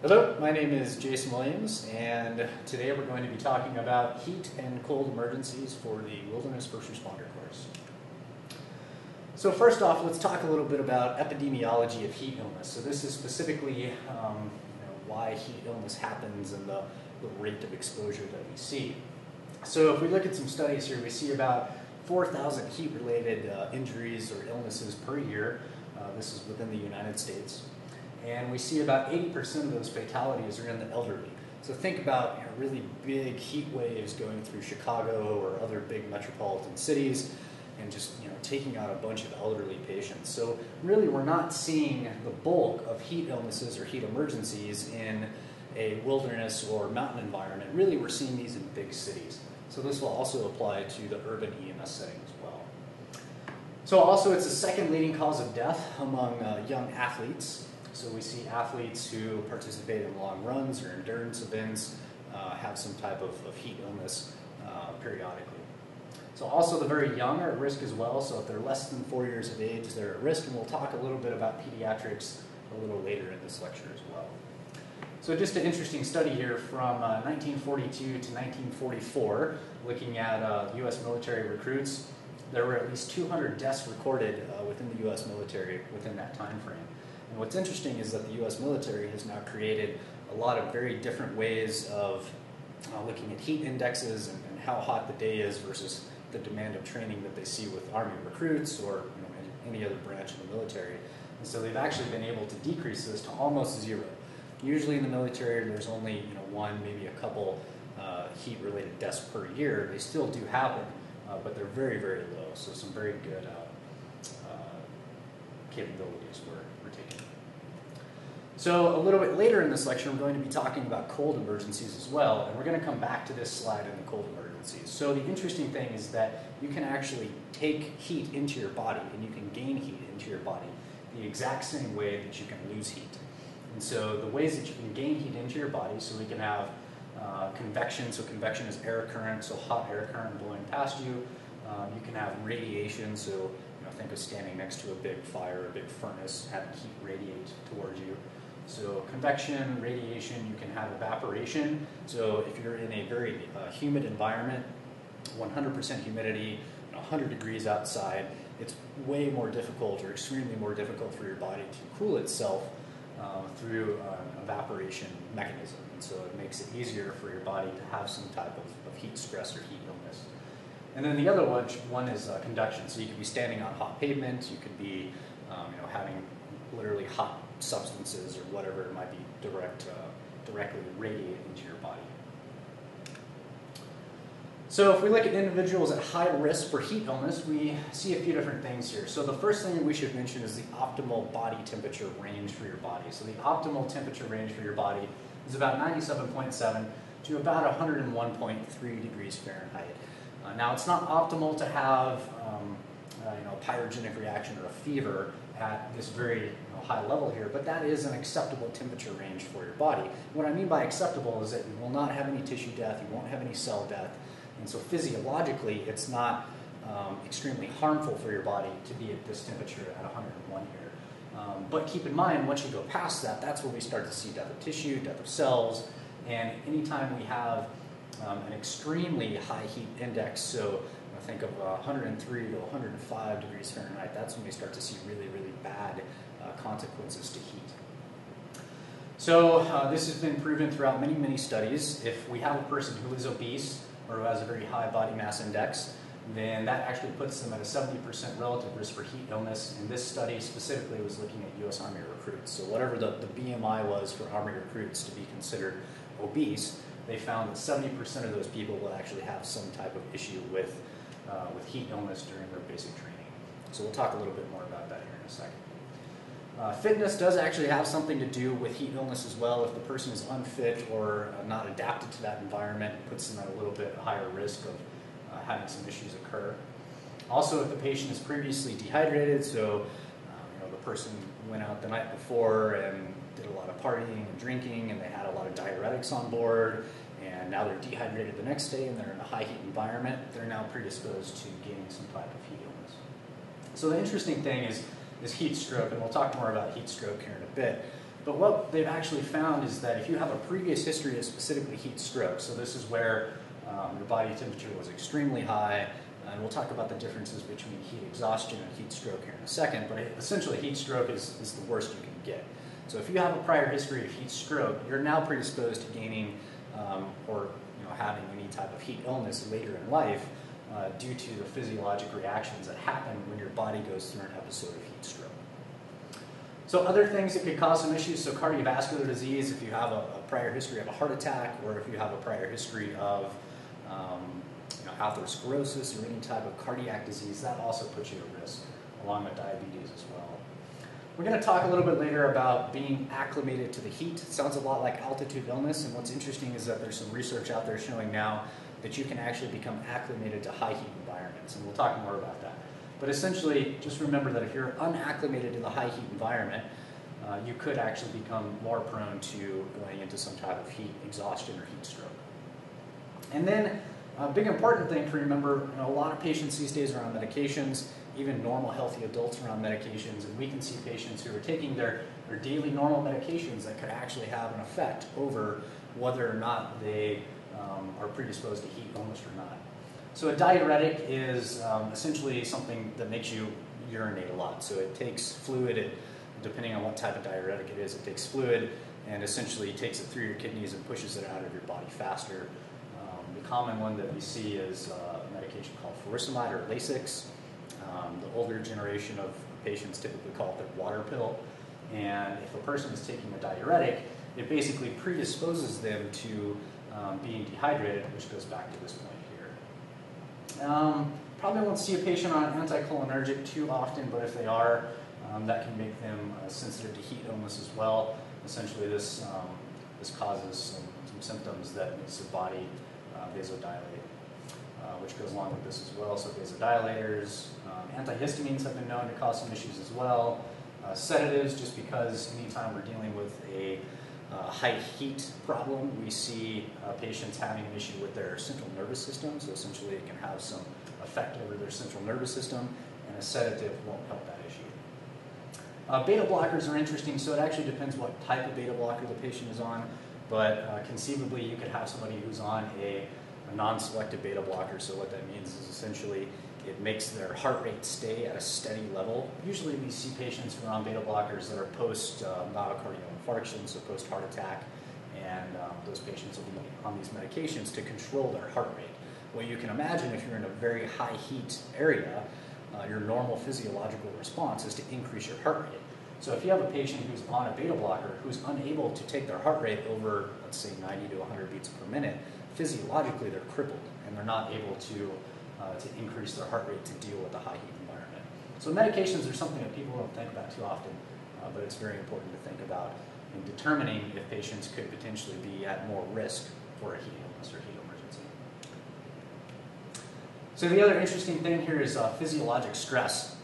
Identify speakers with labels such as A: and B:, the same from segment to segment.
A: Hello, my name is Jason Williams, and today we're going to be talking about heat and cold emergencies for the Wilderness First Responder course. So first off, let's talk a little bit about epidemiology of heat illness. So this is specifically why heat illness happens and the rate of exposure that we see. So if we look at some studies here, we see about 4,000 heat-related injuries or illnesses per year. This is within the United States. And we see about 80% of those fatalities are in the elderly. So think about really big heat waves going through Chicago or other big metropolitan cities and just taking out a bunch of elderly patients. So really we're not seeing the bulk of heat illnesses or heat emergencies in a wilderness or mountain environment. Really we're seeing these in big cities. So this will also apply to the urban EMS setting as well. So also it's the second leading cause of death among young athletes. So we see athletes who participate in long runs or endurance events have some type of heat illness periodically. So also the very young are at risk as well. So if they're less than 4 years of age, they're at risk, and we'll talk a little bit about pediatrics a little later in this lecture as well. So just an interesting study here from 1942 to 1944, looking at U.S. military recruits. There were at least 200 deaths recorded within the U.S. military within that time frame. And what's interesting is that the U.S. military has now created a lot of very different ways of looking at heat indexes and how hot the day is versus the demand of training that they see with Army recruits or any other branch of the military. And so they've actually been able to decrease this to almost zero. Usually in the military there's only one, maybe a couple heat-related deaths per year. They still do happen, but they're very, very low. So some very good capabilities we're taking. So a little bit later in this lecture, we're going to be talking about cold emergencies as well, and we're going to come back to this slide in the cold emergencies. So the interesting thing is that you can actually take heat into your body, and you can gain heat into your body the exact same way that you can lose heat. And so the ways that you can gain heat into your body, so we can have convection. So convection is air current, so hot air current blowing past you. You can have radiation, so think of standing next to a big fire, a big furnace, having heat radiate towards you. So convection, radiation, you can have evaporation. So if you're in a very humid environment, 100% humidity, 100 degrees outside, it's way more difficult or extremely more difficult for your body to cool itself through an evaporation mechanism. And so it makes it easier for your body to have some type of heat stress or heat illness. And then the other one is conduction. So you could be standing on hot pavement, you could be having literally hot substances or whatever it might be directly radiate into your body. So if we look at individuals at high risk for heat illness, we see a few different things here. So the first thing that we should mention is the optimal body temperature range for your body. So the optimal temperature range for your body is about 97.7 to about 101.3 degrees Fahrenheit. Now it's not optimal to have a pyrogenic reaction or a fever at this very high level here, but that is an acceptable temperature range for your body. What I mean by acceptable is that you will not have any tissue death, you won't have any cell death, and so physiologically it's not extremely harmful for your body to be at this temperature at 101 here. But keep in mind, once you go past that, that's where we start to see death of tissue, death of cells, and anytime we have an extremely high heat index, so think of 103 to 105 degrees Fahrenheit, that's when we start to see really, really bad consequences to heat. So this has been proven throughout many, many studies. If we have a person who is obese or who has a very high body mass index, then that actually puts them at a 70% relative risk for heat illness. And this study specifically was looking at U.S. Army recruits. So whatever the BMI was for Army recruits to be considered obese, they found that 70% of those people will actually have some type of issue with heat illness during their basic training. So we'll talk a little bit more about that here in a second. Fitness does actually have something to do with heat illness as well. If the person is unfit or not adapted to that environment, it puts them at a little bit higher risk of having some issues occur. Also, if the patient is previously dehydrated, so the person went out the night before and did a lot of partying and drinking, and they had a lot of diuretics on board, and now they're dehydrated the next day and they're in a high heat environment, they're now predisposed to gaining some type of heat illness. So the interesting thing is heat stroke, and we'll talk more about heat stroke here in a bit, But what they've actually found is that if you have a previous history of specifically heat stroke, so this is where your body temperature was extremely high, and we'll talk about the differences between heat exhaustion and heat stroke here in a second, but essentially heat stroke is the worst you can get. So if you have a prior history of heat stroke, you're now predisposed to gaining or having any type of heat illness later in life due to the physiologic reactions that happen when your body goes through an episode of heat stroke. So other things that could cause some issues, so cardiovascular disease, if you have a prior history of a heart attack, or if you have a prior history of atherosclerosis or any type of cardiac disease, that also puts you at risk, along with diabetes as well. We're going to talk a little bit later about being acclimated to the heat. It sounds a lot like altitude illness, and what's interesting is that there's some research out there showing now that you can actually become acclimated to high heat environments, and we'll talk more about that. But essentially, just remember that if you're unacclimated to the high heat environment, you could actually become more prone to going into some type of heat exhaustion or heat stroke. And then a big important thing to remember, a lot of patients these days are on medications, even normal healthy adults are on medications, and we can see patients who are taking their daily normal medications that could actually have an effect over whether or not they are predisposed to heat illness or not. So a diuretic is essentially something that makes you urinate a lot. So it takes fluid, depending on what type of diuretic it is, it takes fluid and essentially takes it through your kidneys and pushes it out of your body faster. The common one that we see is a medication called furosemide or Lasix. The older generation of patients typically call it their water pill. And if a person is taking a diuretic, it basically predisposes them to being dehydrated, which goes back to this point here. Probably won't see a patient on anticholinergic too often, but if they are, that can make them sensitive to heat illness as well. Essentially, this causes some symptoms that makes the body vasodilate, which goes along with this as well. So vasodilators, antihistamines have been known to cause some issues as well. Sedatives, just because anytime we're dealing with a high heat problem, we see patients having an issue with their central nervous system. So essentially it can have some effect over their central nervous system, and a sedative won't help that issue. Beta blockers are interesting, so it actually depends what type of beta blocker the patient is on, but conceivably you could have somebody who's on a non-selective beta blocker. So what that means is essentially it makes their heart rate stay at a steady level. Usually we see patients who are on beta blockers that are post-myocardial infarction, so post-heart attack, and those patients will be on these medications to control their heart rate. Well, you can imagine if you're in a very high heat area, your normal physiological response is to increase your heart rate. So if you have a patient who's on a beta blocker who's unable to take their heart rate over, let's say, 90 to 100 beats per minute, physiologically they're crippled and they're not able to increase their heart rate to deal with the high heat environment. So medications are something that people don't think about too often, but it's very important to think about in determining if patients could potentially be at more risk for a heat illness or heat emergency. So the other interesting thing here is physiologic stress.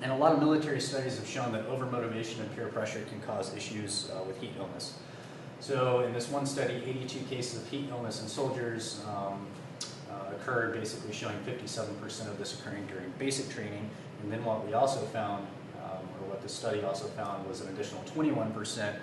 A: And a lot of military studies have shown that overmotivation and peer pressure can cause issues with heat illness. So in this one study, 82 cases of heat illness in soldiers occurred, basically showing 57% of this occurring during basic training. And then what we also found, or what the study also found, was an additional 21%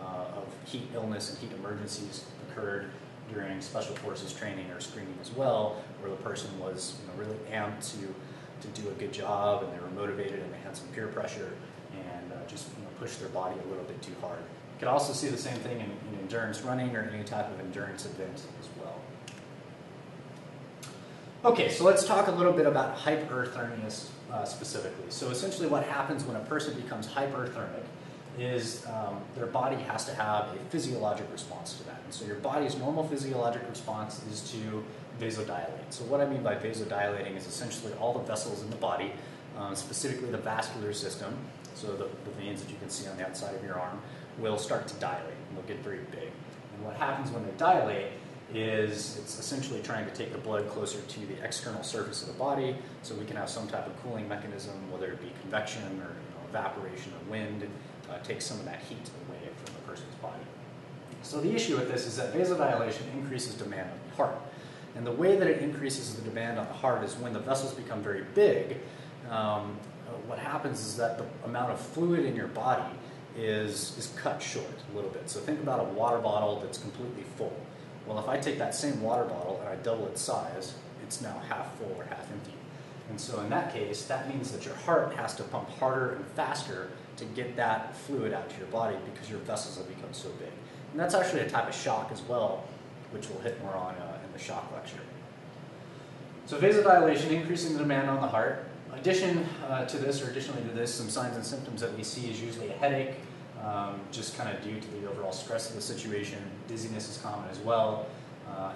A: of heat illness and heat emergencies occurred during special forces training or screening as well, where the person was really amped to do a good job, and they were motivated, and they had some peer pressure, and just pushed their body a little bit too hard. You could also see the same thing in endurance running or any type of endurance event as well. Okay, so let's talk a little bit about hyperthermia specifically. So essentially what happens when a person becomes hyperthermic is their body has to have a physiologic response to that. And so your body's normal physiologic response is to vasodilate. So what I mean by vasodilating is essentially all the vessels in the body, specifically the vascular system, so the veins that you can see on the outside of your arm, will start to dilate and they'll get very big. And what happens when they dilate is it's essentially trying to take the blood closer to the external surface of the body so we can have some type of cooling mechanism, whether it be convection or evaporation or wind, take some of that heat away from the person's body. So the issue with this is that vasodilation increases demand on the heart. And the way that it increases the demand on the heart is when the vessels become very big, what happens is that the amount of fluid in your body is cut short a little bit. So think about a water bottle that's completely full. Well, if I take that same water bottle and I double its size, it's now half full or half empty. And so in that case, that means that your heart has to pump harder and faster to get that fluid out to your body because your vessels have become so big. And that's actually a type of shock as well, which we'll hit more on in the shock lecture. So vasodilation, increasing the demand on the heart. Additionally to this, some signs and symptoms that we see is usually a headache, just kind of due to the overall stress of the situation. Dizziness is common as well.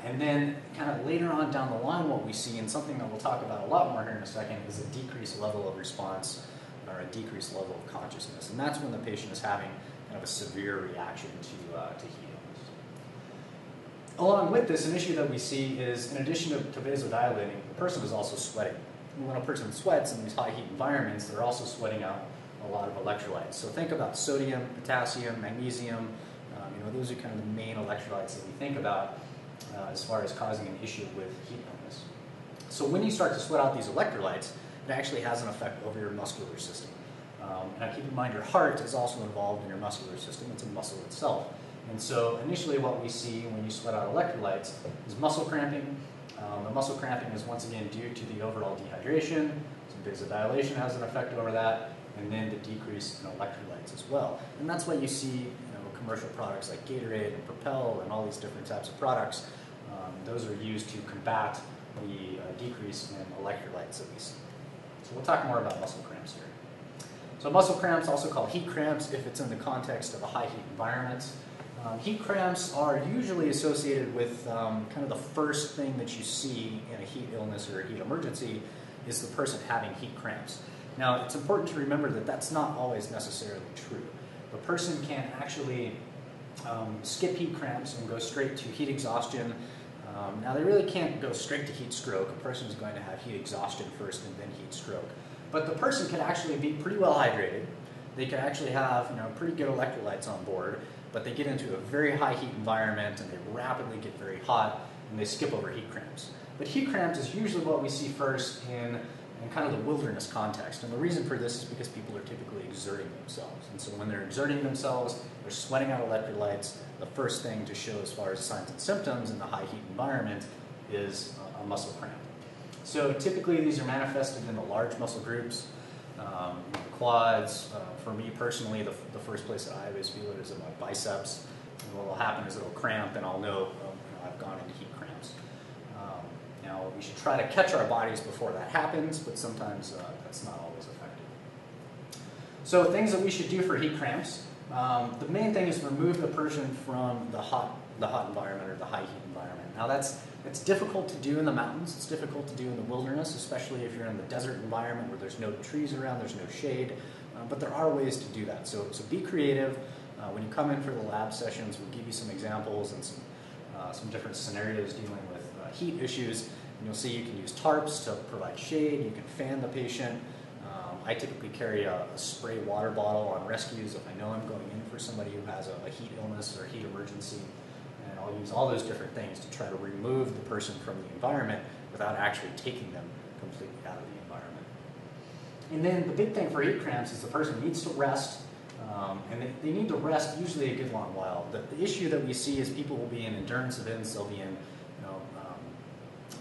A: And then kind of later on down the line, what we see, and something that we'll talk about a lot more here in a second, is a decreased level of response or a decreased level of consciousness. And that's when the patient is having kind of a severe reaction to heat illness. Along with this, an issue that we see is, in addition to vasodilating, the person is also sweating. And when a person sweats in these high heat environments, they're also sweating out a lot of electrolytes. So think about sodium, potassium, magnesium. Those are kind of the main electrolytes that we think about as far as causing an issue with heat illness. So when you start to sweat out these electrolytes, it actually has an effect over your muscular system. Now keep in mind your heart is also involved in your muscular system. It's a muscle itself. And so initially what we see when you sweat out electrolytes is muscle cramping. The muscle cramping is once again due to the overall dehydration. Some vasodilation has an effect over that, and then the decrease in electrolytes as well. And that's why you see commercial products like Gatorade and Propel and all these different types of products. Those are used to combat the decrease in electrolytes that we see. So we'll talk more about muscle cramps here. So muscle cramps, also called heat cramps if it's in the context of a high heat environment. Heat cramps are usually associated with kind of the first thing that you see in a heat illness or a heat emergency is the person having heat cramps. Now, it's important to remember that that's not always necessarily true. The person can actually skip heat cramps and go straight to heat exhaustion. Now, they really can't go straight to heat stroke. A person is going to have heat exhaustion first and then heat stroke. But the person can actually be pretty well hydrated. They can actually have pretty good electrolytes on board, but they get into a very high heat environment and they rapidly get very hot and they skip over heat cramps. But heat cramps is usually what we see first in kind of the wilderness context. And the reason for this is because people are typically exerting themselves. And so when they're exerting themselves, they're sweating out electrolytes. The first thing to show as far as signs and symptoms in the high heat environment is a muscle cramp. So typically these are manifested in the large muscle groups, the quads. For me personally, the first place that I always feel it is in my biceps. And what will happen is it'll cramp and I'll know I've gone into heat cramps. Now, we should try to catch our bodies before that happens, but sometimes that's not always effective. So things that we should do for heat cramps. The main thing is remove the person from the hot environment or the high heat environment. Now it's difficult to do in the mountains. It's difficult to do in the wilderness, especially if you're in the desert environment where there's no trees around, there's no shade. But there are ways to do that. So be creative. When you come in for the lab sessions, we'll give you some examples and some different scenarios dealing with heat issues. And you'll see you can use tarps to provide shade. You can fan the patient. I typically carry a spray water bottle on rescues if I know I'm going in for somebody who has a heat illness or a heat emergency. And I'll use all those different things to try to remove the person from the environment without actually taking them completely out of the environment. And then the big thing for heat cramps is the person needs to rest. And they need to rest usually a good long while. The issue that we see is people will be in endurance events, they'll be in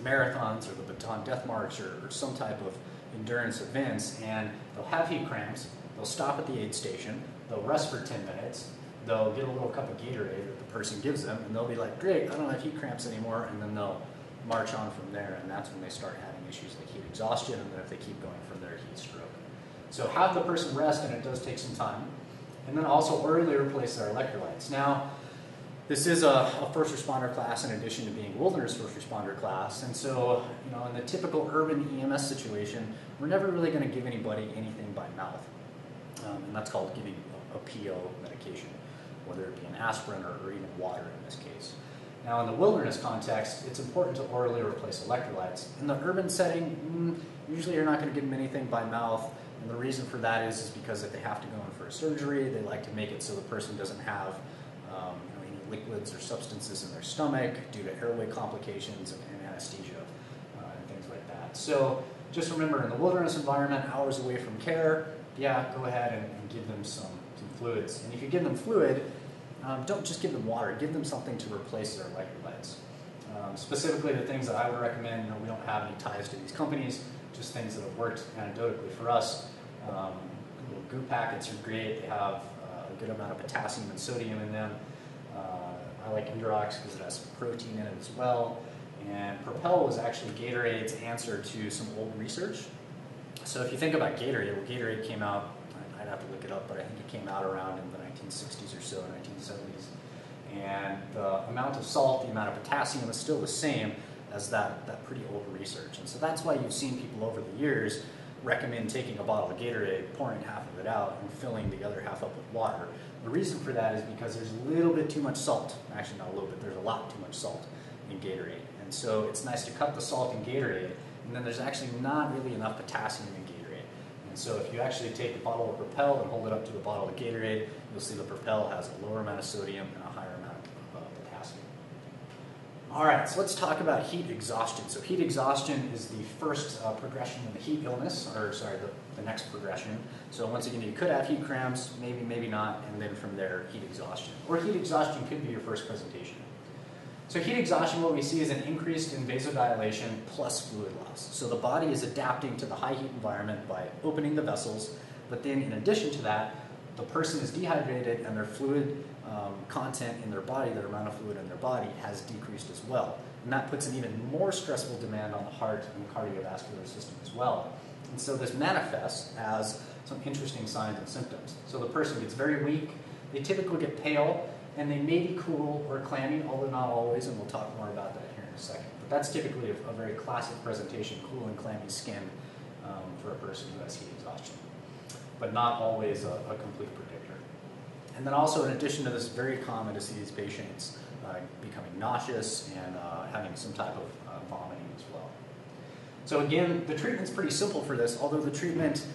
A: marathons or the Baton Death March or some type of endurance events, and they'll have heat cramps, they'll stop at the aid station, they'll rest for 10 minutes, they'll get a little cup of Gatorade that the person gives them, and they'll be like, great, I don't have heat cramps anymore, and then they'll march on from there, and that's when they start having issues like heat exhaustion, and then if they keep going from there, heat stroke. So have the person rest, and it does take some time. And then also early replace their electrolytes. Now, this is a first responder class in addition to being a wilderness first responder class. And so, in the typical urban EMS situation, we're never really going to give anybody anything by mouth. And that's called giving a PO medication, whether it be an aspirin or even water in this case. Now, in the wilderness context, it's important to orally replace electrolytes. In the urban setting, usually you're not going to give them anything by mouth. And the reason for that is because if they have to go in for a surgery, they like to make it so the person doesn't have any liquids or substances in their stomach due to airway complications and anesthesia and things like that. So just remember, in the wilderness environment, hours away from care, yeah, go ahead and give them some fluids. And if you give them fluid, don't just give them water, give them something to replace their electrolytes. Specifically, the things that I would recommend, we don't have any ties to these companies, just things that have worked anecdotally for us. Little goo packets are great. They have a good amount of potassium and sodium in them. I like Indrox because it has some protein in it as well. And Propel was actually Gatorade's answer to some old research. So if you think about Gatorade, well, Gatorade came out, I'd have to look it up, but I think it came out around in the 1960s or so, 1970s. And the amount of salt, the amount of potassium is still the same as that pretty old research. And so that's why you've seen people over the years recommend taking a bottle of Gatorade, pouring half of it out, and filling the other half up with water. The reason for that is because there's a little bit too much salt. Actually, not a little bit, there's a lot too much salt in Gatorade. And so it's nice to cut the salt in Gatorade, and then there's actually not really enough potassium in Gatorade. And so if you actually take a bottle of Propel and hold it up to a bottle of Gatorade, you'll see the Propel has a lower amount of sodium and a higher amount of potassium. All right, so let's talk about heat exhaustion. So heat exhaustion is the first progression in the heat illness, or sorry, the next progression. So once again, you could have heat cramps, maybe not, and then from there, heat exhaustion. Or heat exhaustion could be your first presentation. So heat exhaustion, what we see is an increase in vasodilation plus fluid loss. So the body is adapting to the high heat environment by opening the vessels, but then in addition to that, the person is dehydrated and their fluid content in their body, their amount of fluid in their body has decreased as well. And that puts an even more stressful demand on the heart and cardiovascular system as well. And so this manifests as some interesting signs and symptoms. So the person gets very weak, they typically get pale, and they may be cool or clammy, although not always, and we'll talk more about that here in a second. But that's typically a very classic presentation, cool and clammy skin for a person who has heat exhaustion, but not always a complete predictor. And then also, in addition to this, very common to see these patients becoming nauseous and having some type of vomiting as well. So again, the treatment's pretty simple for this, although the treatment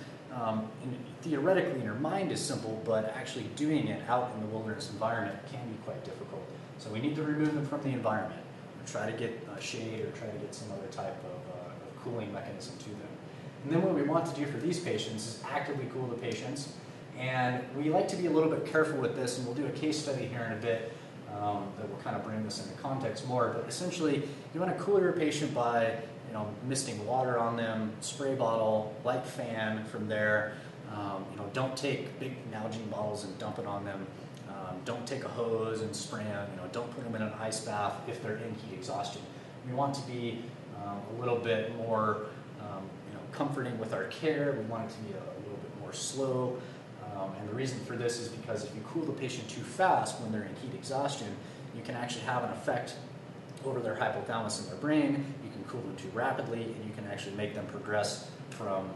A: theoretically in your mind is simple, but actually doing it out in the wilderness environment can be quite difficult. So we need to remove them from the environment, or try to get shade, or try to get some other type of cooling mechanism to them. And then what we want to do for these patients is actively cool the patients. And we like to be a little bit careful with this, and we'll do a case study here in a bit that will kind of bring this into context more. But essentially, you want to cool your patient by misting water on them, spray bottle, light fan from there. Don't take big Nalgene bottles and dump it on them. Don't take a hose and spray them. Don't put them in an ice bath if they're in heat exhaustion. We want to be a little bit more comforting with our care. We want it to be a little bit more slow. And the reason for this is because if you cool the patient too fast when they're in heat exhaustion, you can actually have an effect over their hypothalamus in their brain. You can cool them too rapidly, and you can actually make them progress from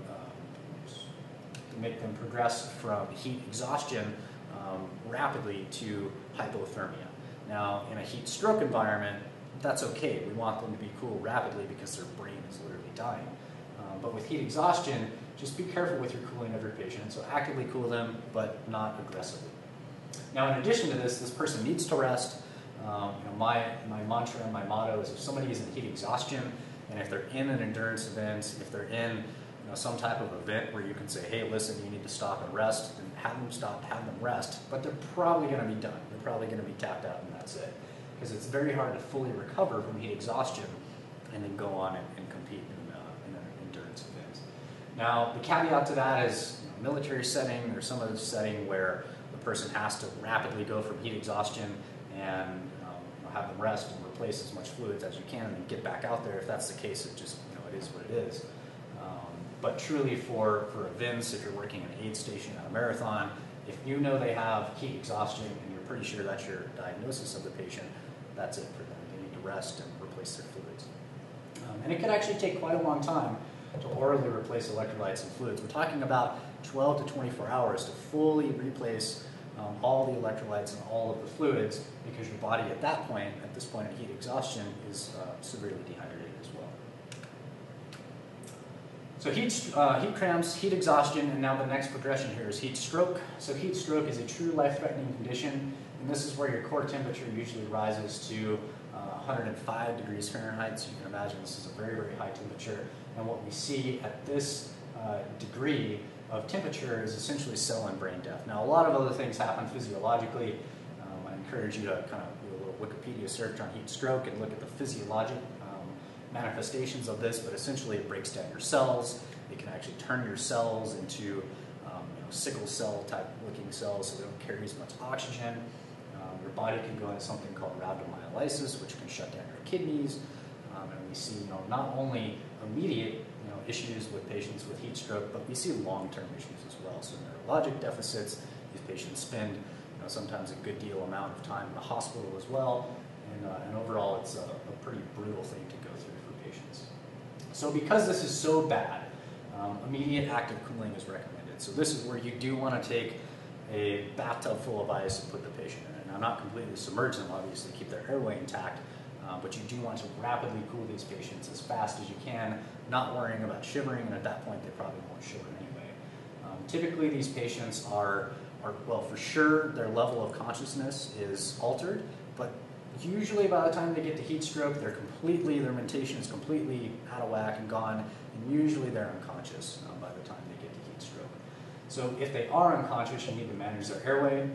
A: heat exhaustion rapidly to hypothermia. Now, in a heat stroke environment, that's okay. We want them to be cool rapidly because their brain is literally dying. But with heat exhaustion, just be careful with your cooling of your patient. So actively cool them, but not aggressively. Now, in addition to this person needs to rest. My mantra and my motto is if somebody is in heat exhaustion, and if they're in an endurance event, if they're in some type of event where you can say, hey, listen, you need to stop and rest, then have them stop, have them rest, but they're probably going to be done. They're probably going to be tapped out, and that's it. Because it's very hard to fully recover from heat exhaustion and then go on and compete in an endurance event. Now, the caveat to that is military setting or some other setting where the person has to rapidly go from heat exhaustion and have them rest and replace as much fluids as you can and then get back out there. If that's the case, it just it is what it is. But truly for events, if you're working an aid station at a marathon, if you know they have heat exhaustion and you're pretty sure that's your diagnosis of the patient, that's it for them. They need to rest and replace their fluids. And it could actually take quite a long time to orally replace electrolytes and fluids. We're talking about 12 to 24 hours to fully replace all the electrolytes and all of the fluids, because your body at this point in heat exhaustion, is severely dehydrated as well. So heat cramps, heat exhaustion, and now the next progression here is heat stroke. So heat stroke is a true life-threatening condition, and this is where your core temperature usually rises to 105 degrees Fahrenheit. So you can imagine this is a very, very high temperature. And what we see at this degree of temperature is essentially cell and brain death. Now, a lot of other things happen physiologically. I encourage you to kind of do a little Wikipedia search on heat stroke and look at the physiologic manifestations of this, but essentially it breaks down your cells. It can actually turn your cells into sickle cell type looking cells, so they don't carry as much oxygen. Your body can go into something called rhabdomyolysis, which can shut down your kidneys. And we see not only immediate issues with patients with heat stroke, but we see long-term issues as well. So neurologic deficits, these patients spend sometimes a good deal amount of time in the hospital as well, and overall it's a pretty brutal thing to go through for patients. So because this is so bad, immediate active cooling is recommended. So this is where you do want to take a bathtub full of ice and put the patient in it. Now, not completely submerge them, obviously keep their airway intact, but you do want to rapidly cool these patients as fast as you can, not worrying about shivering, and at that point they probably won't shiver anyway. Typically these patients are, well, for sure their level of consciousness is altered, but usually by the time they get to heat stroke, their mentation is completely out of whack and gone, and usually they're unconscious by the time they get to heat stroke. So if they are unconscious, you need to manage their airway.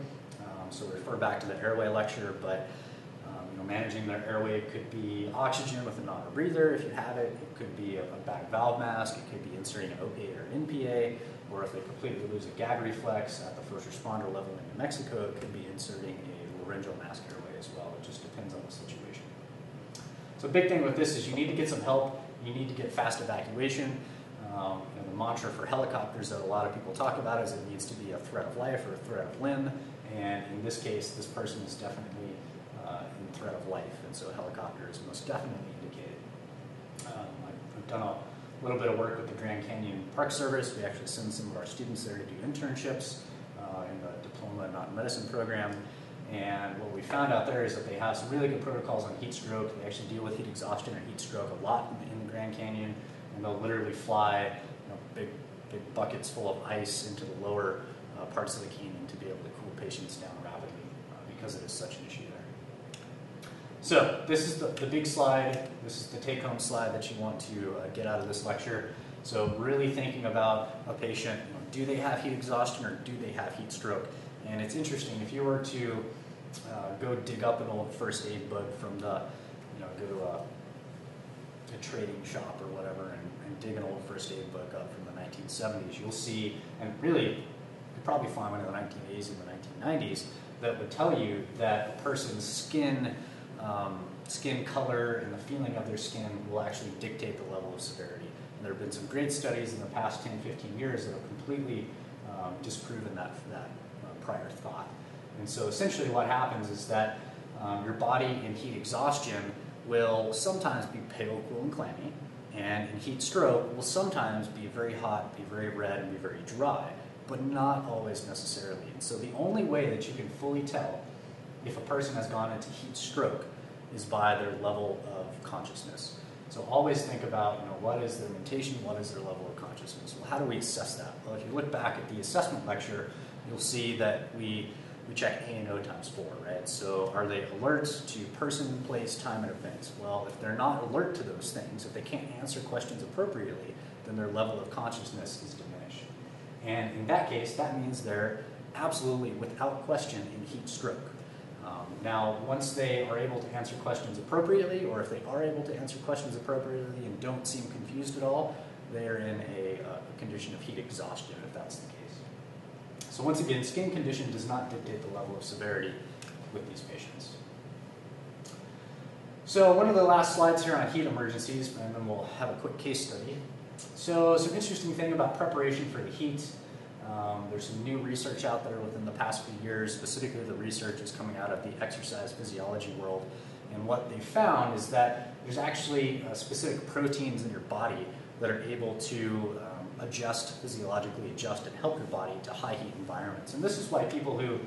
A: So refer back to the airway lecture, but managing their airway could be oxygen with a non-rebreather if you have it. It could be a bag valve mask. It could be inserting an OPA or an NPA, or if they completely lose a gag reflex at the first responder level in New Mexico, it could be inserting a laryngeal mask airway as well. It just depends on the situation. So a big thing with this is you need to get some help. You need to get fast evacuation. The mantra for helicopters that a lot of people talk about is it needs to be a threat of life or a threat of limb, and in this case, this person is definitely in threat of life, and so a helicopter is most definitely indicated. I've done a little bit of work with the Grand Canyon Park Service. We actually send some of our students there to do internships in the Diploma in Mountain Medicine program, and what we found out there is that they have some really good protocols on heat stroke. They actually deal with heat exhaustion and heat stroke a lot in the Grand Canyon, and they'll literally fly big buckets full of ice into the lower parts of the canyon to be able to cool patients down rapidly because it is such an issue there. So this is the big slide. This is the take-home slide that you want to get out of this lecture. So really thinking about a patient, do they have heat exhaustion or do they have heat stroke? And it's interesting, if you were to go dig up an old first aid book from the, go to a trading shop or whatever and dig an old first aid book up from the 1970s, you'll see, and really, you'd probably find one in the 1980s and the 1990s, that would tell you that a person's skin color and the feeling of their skin will actually dictate the level of severity. And there have been some great studies in the past 10, 15 years that have completely disproven that prior thought. And so essentially what happens is that your body in heat exhaustion will sometimes be pale, cool, and clammy, and in heat stroke will sometimes be very hot, be very red, and be very dry, but not always necessarily. And so the only way that you can fully tell if a person has gone into heat stroke is by their level of consciousness. So always think about, what is their mentation, what is their level of consciousness? Well, how do we assess that? Well, if you look back at the assessment lecture, you'll see that we check A&O times 4, right? So are they alert to person, place, time, and events? Well, if they're not alert to those things, if they can't answer questions appropriately, then their level of consciousness is diminished. And in that case, that means they're absolutely, without question, in heat stroke. Now, once they are able to answer questions appropriately, or if they are able to answer questions appropriately and don't seem confused at all, they're in a condition of heat exhaustion, if that's the case. So once again, skin condition does not dictate the level of severity with these patients. So one of the last slides here on heat emergencies, and then we'll have a quick case study. So some interesting thing about preparation for the heat. There's some new research out there within the past few years. Specifically, the research is coming out of the exercise physiology world. And what they found is that there's actually specific proteins in your body that are able to physiologically adjust and help your body to high heat environments. And this is why people who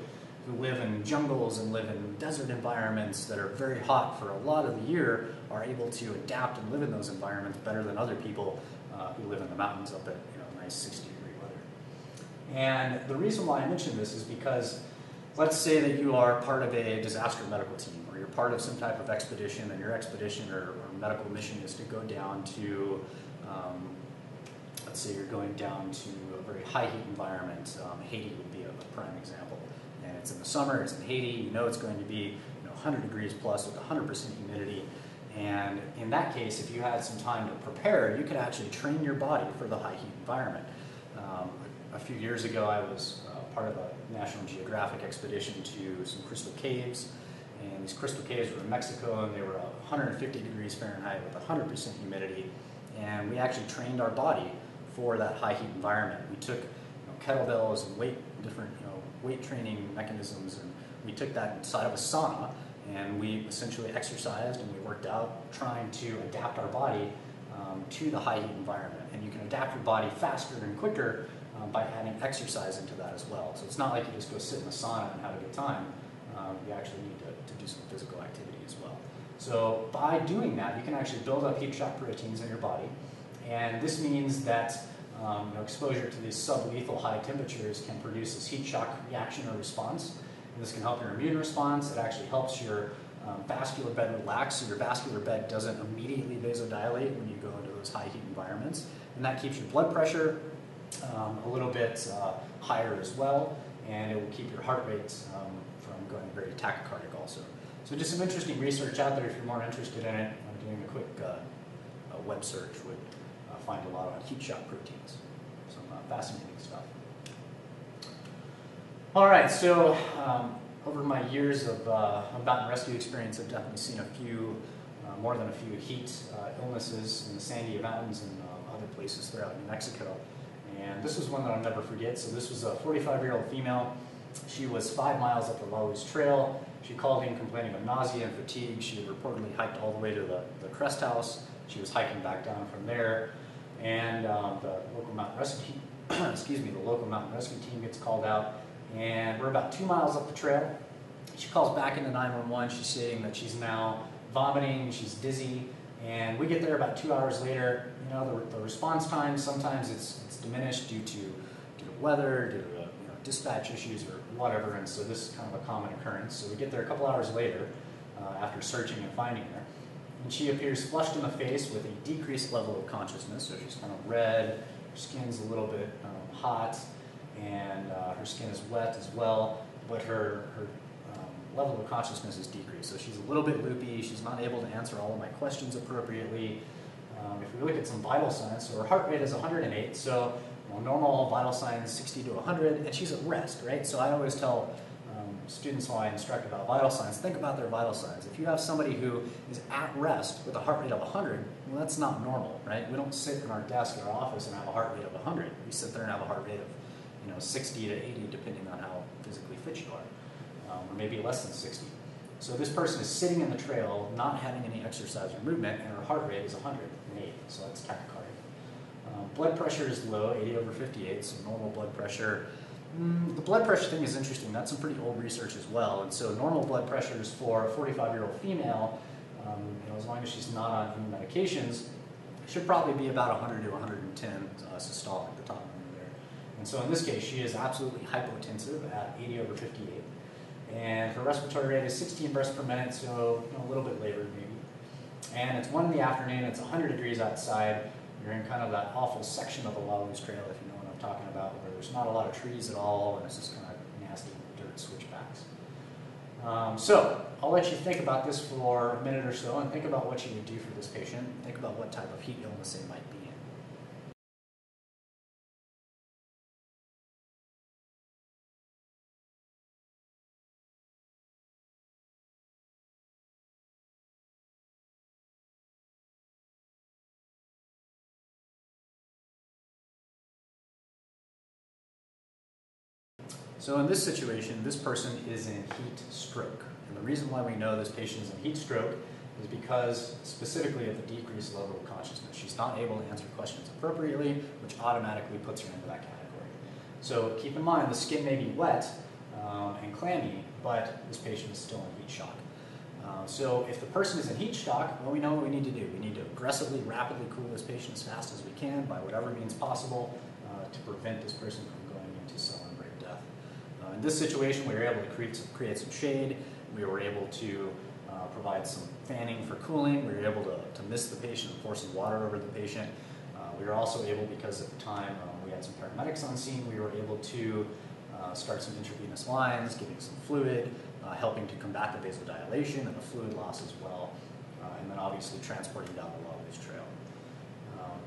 A: live in jungles and live in desert environments that are very hot for a lot of the year are able to adapt and live in those environments better than other people who live in the mountains up at nice 60-degree weather. And the reason why I mention this is because let's say that you are part of a disaster medical team, or you're part of some type of expedition, and your expedition or medical mission is to go down to a let's say you're going down to a very high heat environment. Haiti would be a prime example. And it's in the summer, it's in Haiti, you know it's going to be 100 degrees plus with 100% humidity. And in that case, if you had some time to prepare, you could actually train your body for the high heat environment. A few years ago, I was part of a National Geographic expedition to some crystal caves. And these crystal caves were in Mexico, and they were 150 degrees Fahrenheit with 100% humidity. And we actually trained our body for that high heat environment. We took kettlebells and different weight training mechanisms, and we took that inside of a sauna, and we essentially exercised and we worked out, trying to adapt our body to the high heat environment. And you can adapt your body faster and quicker by adding exercise into that as well. So it's not like you just go sit in the sauna and have a good time. You actually need to do some physical activity as well. So by doing that, you can actually build up heat shock proteins in your body, and this means that exposure to these sublethal high temperatures can produce this heat shock reaction or response. And this can help your immune response. It actually helps your vascular bed relax, so your vascular bed doesn't immediately vasodilate when you go into those high heat environments. And that keeps your blood pressure a little bit higher as well, and it will keep your heart rate from going very tachycardic also. So just some interesting research out there if you're more interested in it. I'm doing a quick web search would find a lot on heat shock proteins. Some fascinating stuff. All right, so over my years of mountain rescue experience, I've definitely seen a few, more than a few heat illnesses in the Sandia Mountains and other places throughout New Mexico. And this was one that I'll never forget. So this was a 45-year-old female. She was 5 miles up the La Luz Trail. She called in complaining of nausea and fatigue. She had reportedly hiked all the way to the crest house. She was hiking back down from there. And the local mountain rescue team, the local mountain rescue team gets called out. And we're about 2 miles up the trail. She calls back into 911. She's saying that she's now vomiting, she's dizzy. And we get there about 2 hours later. The response time, sometimes it's diminished due to weather, due to dispatch issues or whatever, and so this is kind of a common occurrence. So we get there a couple hours later after searching and finding her, and she appears flushed in the face with a decreased level of consciousness. So she's kind of red, her skin's a little bit hot, and her skin is wet as well, but her level of consciousness is decreased. So she's a little bit loopy, she's not able to answer all of my questions appropriately. If we look at some vital signs, so her heart rate is 108, so normal vital signs 60 to 100, and she's at rest, right? So I always tell students while I instruct about vital signs, think about their vital signs. If you have somebody who is at rest with a heart rate of 100, well, that's not normal, right? We don't sit in our desk in our office and have a heart rate of 100. We sit there and have a heart rate of 60 to 80, depending on how physically fit you are, or maybe less than 60. So this person is sitting in the trail, not having any exercise or movement, and her heart rate is 108, so that's tachycardia. Blood pressure is low, 80 over 58, so normal blood pressure. The blood pressure thing is interesting. That's some pretty old research as well. And so normal blood pressures for a 45-year-old female, as long as she's not on any medications, should probably be about 100 to 110 systolic, the top number there. And so in this case, she is absolutely hypotensive at 80 over 58. And her respiratory rate is 16 breaths per minute, so a little bit labored maybe. And it's 1 in the afternoon, it's 100 degrees outside. You're in kind of that awful section of the La Luz Trail, if you know what I'm talking about, where there's not a lot of trees at all, and it's just kind of nasty dirt switchbacks. So I'll let you think about this for a minute or so, and think about what you would do for this patient. Think about what type of heat illness they might be in. So in this situation, this person is in heat stroke. And the reason why we know this patient is in heat stroke is because specifically of the decreased level of consciousness. She's not able to answer questions appropriately, which automatically puts her into that category. So keep in mind, the skin may be wet and clammy, but this patient is still in heat shock. So if the person is in heat shock, well, we know what we need to do. We need to aggressively, rapidly cool this patient as fast as we can by whatever means possible to prevent this person from going into sudden and brave death. In this situation, we were able to create some shade. We were able to provide some fanning for cooling. We were able to mist the patient and pour some water over the patient. We were also able, because at the time we had some paramedics on scene, we were able to start some intravenous lines, giving some fluid, helping to combat the vasodilation and the fluid loss as well, and then obviously transporting down the Wallace Trail.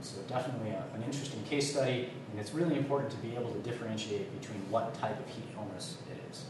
A: So definitely an interesting case study, and it's really important to be able to differentiate between what type of heat illness it is.